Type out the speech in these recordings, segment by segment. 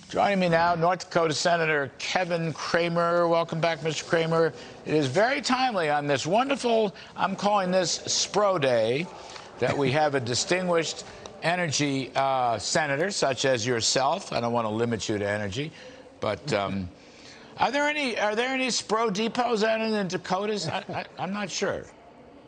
Joining me now, North Dakota Senator Kevin Cramer. Welcome back, Mr. Cramer. It is very timely on this wonderful, I'm calling this SPRO Day, that we have a distinguished energy senator, such as yourself. I don't want to limit you to energy, but are there any SPRO depots out in the Dakotas? I'm not sure.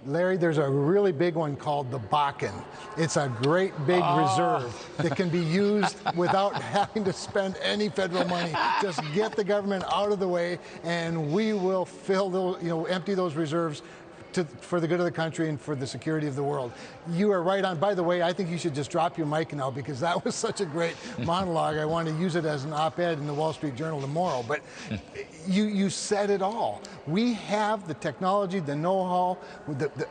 Larry, there's a really big one called the Bakken. It's a great big reserve that can be used without having to spend any federal money. Just get the government out of the way, and we will fill those, empty those reserves for the good of the country and for the security of the world. You are right on. By the way, I think you should just drop your mic now, because that was such a great monologue. I want to use it as an op-ed in the Wall Street Journal tomorrow. But you said it all. We have the technology, the know-how,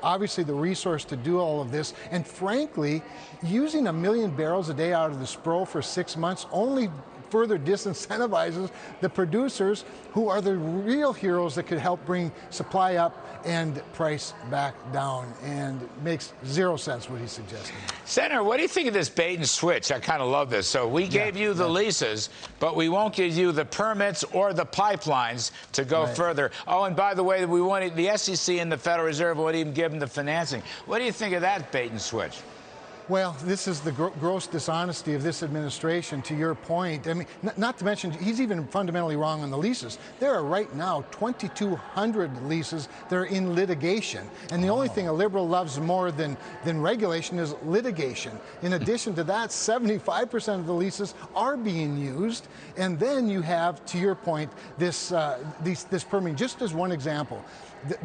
obviously the resource to do all of this. And frankly, using 1 million barrels a day out of the SPRO for 6 months only further disincentivizes the producers, who are the real heroes that could help bring supply up and price back down. And it makes zero sense what he's suggesting. Senator, what do you think of this bait and switch? I kind of love this. So we gave you the leases, but we won't give you the permits or the pipelines to go further. Oh, and by the way, we wanted the SEC and the Federal Reserve won't even give them the financing. What do you think of that bait and switch? Well, this is the gross dishonesty of this administration, to your point. I mean, not to mention, he's even fundamentally wrong on the leases. There are right now 2,200 leases that are in litigation. And the only thing a liberal loves more than regulation is litigation. In addition to that, 75% of the leases are being used. And then you have, to your point, this permitting. Just as one example,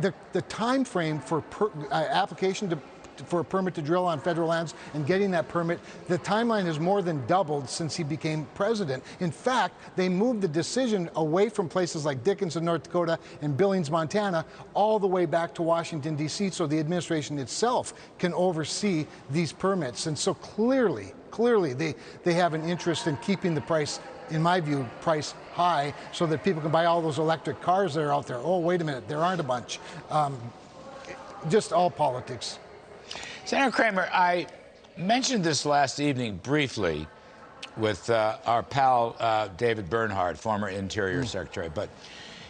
the time frame for application for a permit to drill on federal lands and getting that permit, the timeline has more than doubled since he became president. In fact, they moved the decision away from places like Dickinson, North Dakota, and Billings, Montana, all the way back to Washington, D.C., so the administration itself can oversee these permits. And so clearly, they have an interest in keeping the price, in my view, price high, so that people can buy all those electric cars that are out there. Oh, wait a minute, there aren't a bunch. Just all politics. Senator Cramer, I mentioned this last evening briefly with our pal David Bernhardt, former Interior Secretary. But,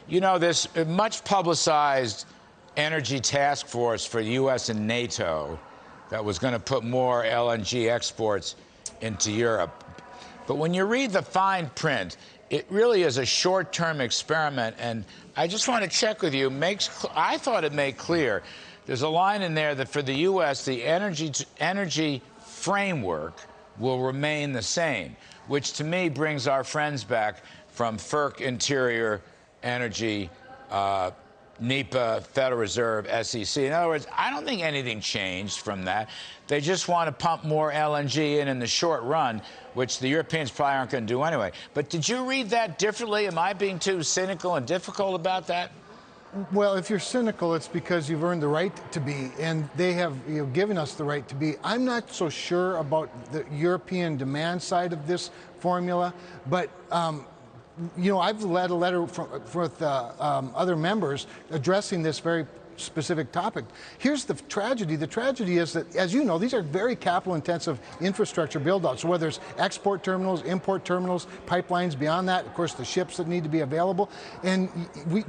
this much publicized energy task force for U.S. and NATO that was going to put more LNG exports into Europe. But when you read the fine print, it really is a short-term experiment. And I just want to check with you. I thought it made clear. There's a line in there that for the U.S., the energy framework will remain the same, which to me brings our friends back from FERC, Interior, Energy, NEPA, Federal Reserve, SEC. In other words, I don't think anything changed from that. They just want to pump more LNG in the short run, which the Europeans probably aren't going to do anyway. But did you read that differently? Am I being too cynical and difficult about that? Well, if you're cynical, it's because you've earned the right to be, and they have given us the right to be. I'm not so sure about the European demand side of this formula, but I've led a letter with other members addressing this very specific topic. Here's the tragedy. The tragedy is that, as you know, these are very capital-intensive infrastructure build-outs. So whether it's export terminals, import terminals, pipelines beyond that, of course, the ships that need to be available. And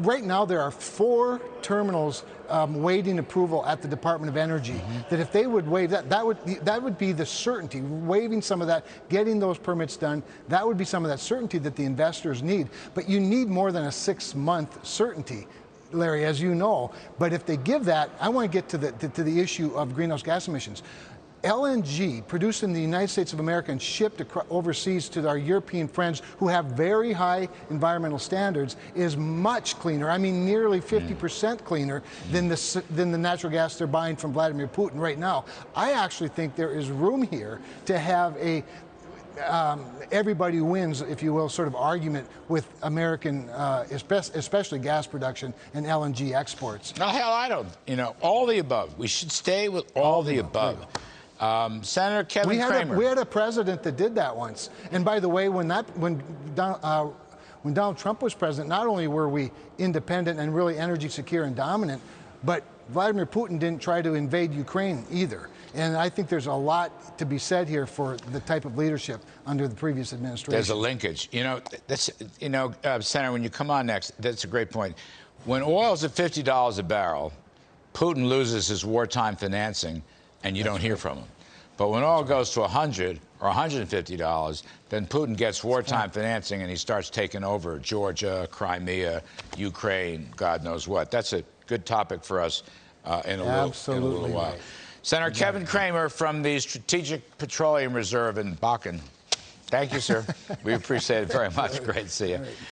right now there are 4 terminals waiting approval at the Department of Energy. That if they would waive that would be the certainty, waiving some of that, getting those permits done. That would be some of that certainty that the investors need. But you need more than a 6-month certainty, Larry, as you know. But if they give that, I want to get to the issue of greenhouse gas emissions. LNG produced in the United States of America and shipped overseas to our European friends who have very high environmental standards is much cleaner. I mean, nearly 50% cleaner than the natural gas they're buying from Vladimir Putin right now. I actually think there is room here to have a everybody wins, if you will, sort of argument with American, especially gas production and LNG exports. No, hell, I don't. All the above. We should stay with all the above. Senator Kevin Cramer. We had a president that did that once. And by the way, when Donald Trump was president, not only were we independent and really energy secure and dominant, but Vladimir Putin didn't try to invade Ukraine either. And I think there's a lot to be said here for the type of leadership under the previous administration. There's a linkage. Senator, when you come on next, that's a great point. When oil's at $50 a barrel, Putin loses his wartime financing, and you don't hear from him. But when oil goes to $100 or $150, then Putin gets wartime financing, and he starts taking over Georgia, Crimea, Ukraine, God knows what. That's a good topic for us in a little while. Right. Senator Kevin Cramer from the Strategic Petroleum Reserve in Bakken. Thank you, sir. We appreciate it very much. Great to see you.